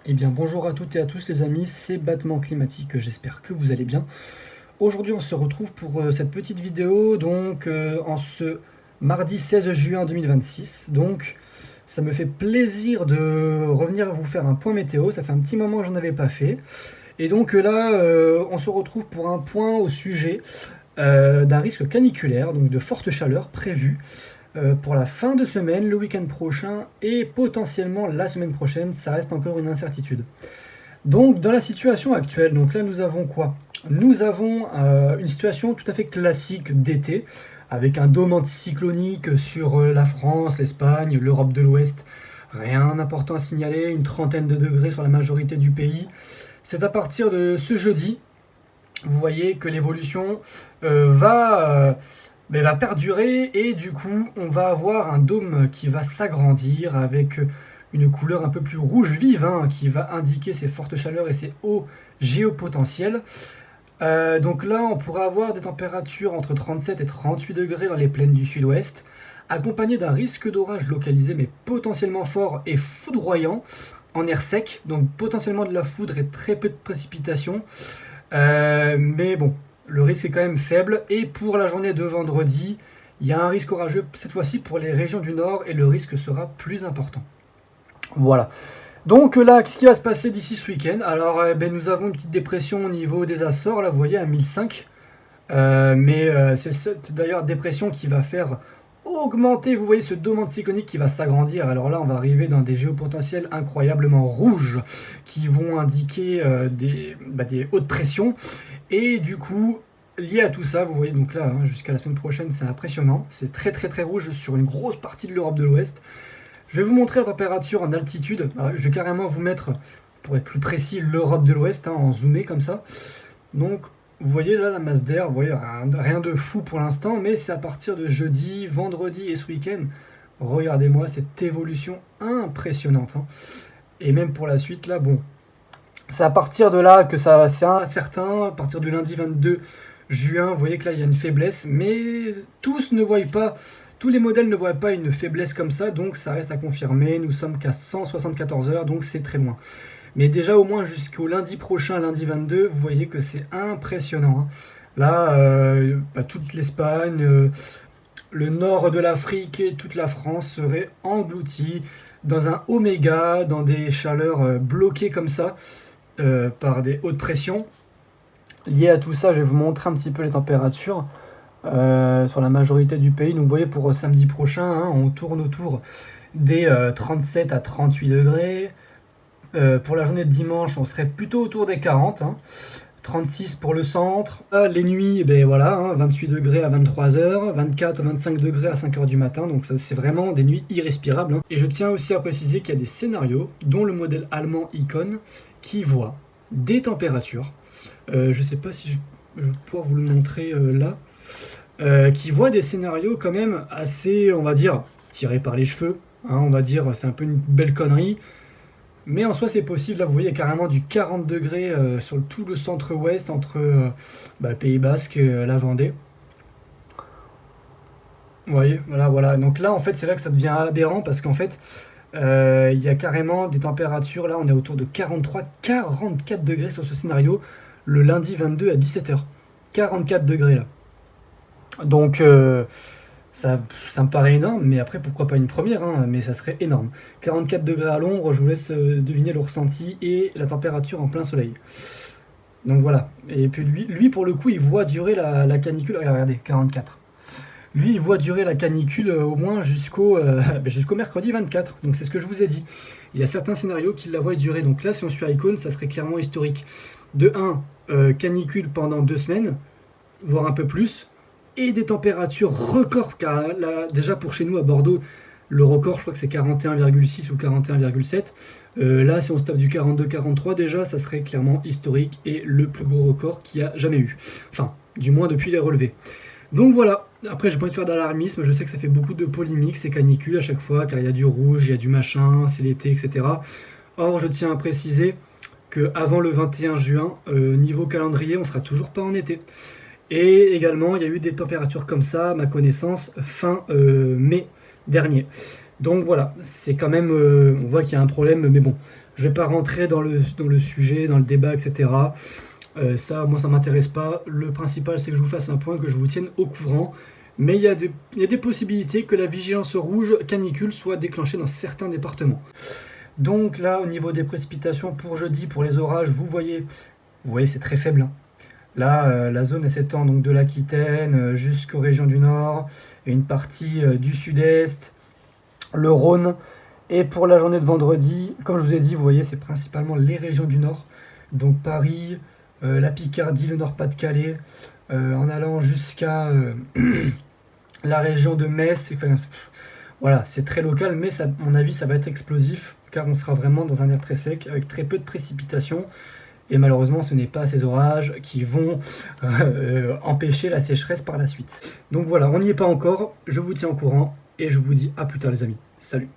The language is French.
Eh bien bonjour à toutes et à tous les amis, c'est Battement Climatique, j'espère que vous allez bien. Aujourd'hui on se retrouve pour cette petite vidéo en ce mardi 16 juin 2026. Donc ça me fait plaisir de revenir vous faire un point météo, ça fait un petit moment que j'en avais pas fait. Et on se retrouve pour un point au sujet d'un risque caniculaire, donc de forte chaleur prévue pour la fin de semaine, le week-end prochain et potentiellement la semaine prochaine, ça reste encore une incertitude. Donc, dans la situation actuelle, donc là, nous avons quoi? Nous avons une situation tout à fait classique d'été, avec un dôme anticyclonique sur la France, l'Espagne, l'Europe de l'Ouest. Rien d'important à signaler, une trentaine de degrés sur la majorité du pays. C'est à partir de ce jeudi, vous voyez que l'évolution va perdurer et du coup, on va avoir un dôme qui va s'agrandir avec une couleur un peu plus rouge vive qui va indiquer ces fortes chaleurs et ces hauts géopotentiels. Donc là, on pourra avoir des températures entre 37 et 38 degrés dans les plaines du sud-ouest, accompagné d'un risque d'orage localisé mais potentiellement fort et foudroyant en air sec, donc potentiellement de la foudre et très peu de précipitations. Mais bon, le risque est quand même faible. Et pour la journée de vendredi, il y a un risque orageux cette fois-ci pour les régions du nord et le risque sera plus important. Voilà. Donc là, qu'est-ce qui va se passer d'ici ce week-end? Alors, nous avons une petite dépression au niveau des Açores, là, vous voyez, à 1005. C'est cette d'ailleurs dépression qui va faire augmenter, vous voyez, ce dôme anticyclonique qui va s'agrandir. Alors là, on va arriver dans des géopotentiels incroyablement rouges qui vont indiquer des hautes pressions. Et du coup, lié à tout ça, vous voyez, donc là, jusqu'à la semaine prochaine, c'est impressionnant. C'est très très très rouge sur une grosse partie de l'Europe de l'Ouest. Je vais vous montrer la température en altitude. Alors, je vais carrément vous mettre, pour être plus précis, l'Europe de l'Ouest, en zoomé comme ça. Donc, vous voyez là la masse d'air, vous voyez, rien de fou pour l'instant, mais c'est à partir de jeudi, vendredi et ce week-end. Regardez-moi cette évolution impressionnante. Et même pour la suite, là, bon, c'est à partir de là que ça, c'est certain. À partir du lundi 22 juin, vous voyez que là, il y a une faiblesse, mais tous les modèles ne voient pas une faiblesse comme ça, donc ça reste à confirmer. Nous sommes qu'à 174 heures, donc c'est très loin. Mais déjà au moins jusqu'au lundi prochain, lundi 22, vous voyez que c'est impressionnant. Là, toute l'Espagne, le nord de l'Afrique et toute la France seraient engloutis dans un oméga, dans des chaleurs bloquées comme ça, par des hautes pressions. Lié à tout ça, je vais vous montrer un petit peu les températures sur la majorité du pays. Donc vous voyez pour samedi prochain, on tourne autour des 37 à 38 degrés. Pour la journée de dimanche, on serait plutôt autour des 40. 36 pour le centre. Les nuits, 28 degrés à 23 h, 24 à 25 degrés à 5 h du matin. Donc ça, c'est vraiment des nuits irrespirables. Et je tiens aussi à préciser qu'il y a des scénarios, dont le modèle allemand Icon, qui voit des températures. Je ne sais pas si je vais pouvoir vous le montrer là. Qui voit des scénarios quand même assez, on va dire, tirés par les cheveux. On va dire, c'est un peu une belle connerie. Mais en soi, c'est possible. Là, vous voyez carrément du 40 degrés sur tout le centre-ouest entre le Pays Basque et la Vendée. Vous voyez, voilà. Donc là, en fait, c'est là que ça devient aberrant parce qu'en fait, il y a carrément des températures. Là, on est autour de 43-44 degrés sur ce scénario le lundi 22 à 17 h. 44 degrés là. Donc, ça me paraît énorme, mais après, pourquoi pas une première, mais ça serait énorme. 44 degrés à l'ombre, je vous laisse deviner le ressenti et la température en plein soleil. Donc voilà. Et puis lui pour le coup, il voit durer la canicule. Regardez, 44. Lui, il voit durer la canicule au moins jusqu'au mercredi 24. Donc c'est ce que je vous ai dit. Il y a certains scénarios qui la voient durer. Donc là, si on suit Icon, ça serait clairement historique. De 1, canicule pendant 2 semaines, voire un peu plus, et des températures records, car là, déjà pour chez nous à Bordeaux, le record, je crois que c'est 41,6 ou 41,7. Là, si on se tape du 42-43, déjà, ça serait clairement historique et le plus gros record qu'il y a jamais eu. Enfin, du moins depuis les relevés. Donc voilà. Après, j'ai pas envie de faire d'alarmisme. Je sais que ça fait beaucoup de polémiques, ces canicules à chaque fois, car il y a du rouge, il y a du machin, c'est l'été, etc. Or, je tiens à préciser qu'avant le 21 juin, niveau calendrier, on sera toujours pas en été. Et également, il y a eu des températures comme ça, à ma connaissance, fin mai dernier. Donc voilà, c'est quand même, on voit qu'il y a un problème, mais bon, Je vais pas rentrer dans le sujet, dans le débat, etc. Ça, moi, ça m'intéresse pas. Le principal, c'est que je vous fasse un point, que je vous tienne au courant. Mais il y a des possibilités que la vigilance rouge canicule soit déclenchée dans certains départements. Donc là, au niveau des précipitations pour jeudi, pour les orages, vous voyez, c'est très faible, hein. Là, la zone elle s'étend donc de l'Aquitaine jusqu'aux régions du Nord et une partie du Sud-Est, le Rhône. Et pour la journée de vendredi, comme je vous ai dit, vous voyez, c'est principalement les régions du Nord, donc Paris, la Picardie, le Nord-Pas-de-Calais, en allant jusqu'à la région de Metz. Enfin, voilà, c'est très local, mais ça, à mon avis, ça va être explosif, car on sera vraiment dans un air très sec, avec très peu de précipitations. Et malheureusement, ce n'est pas ces orages qui vont empêcher la sécheresse par la suite. Donc voilà, on n'y est pas encore, je vous tiens au courant, et je vous dis à plus tard les amis. Salut!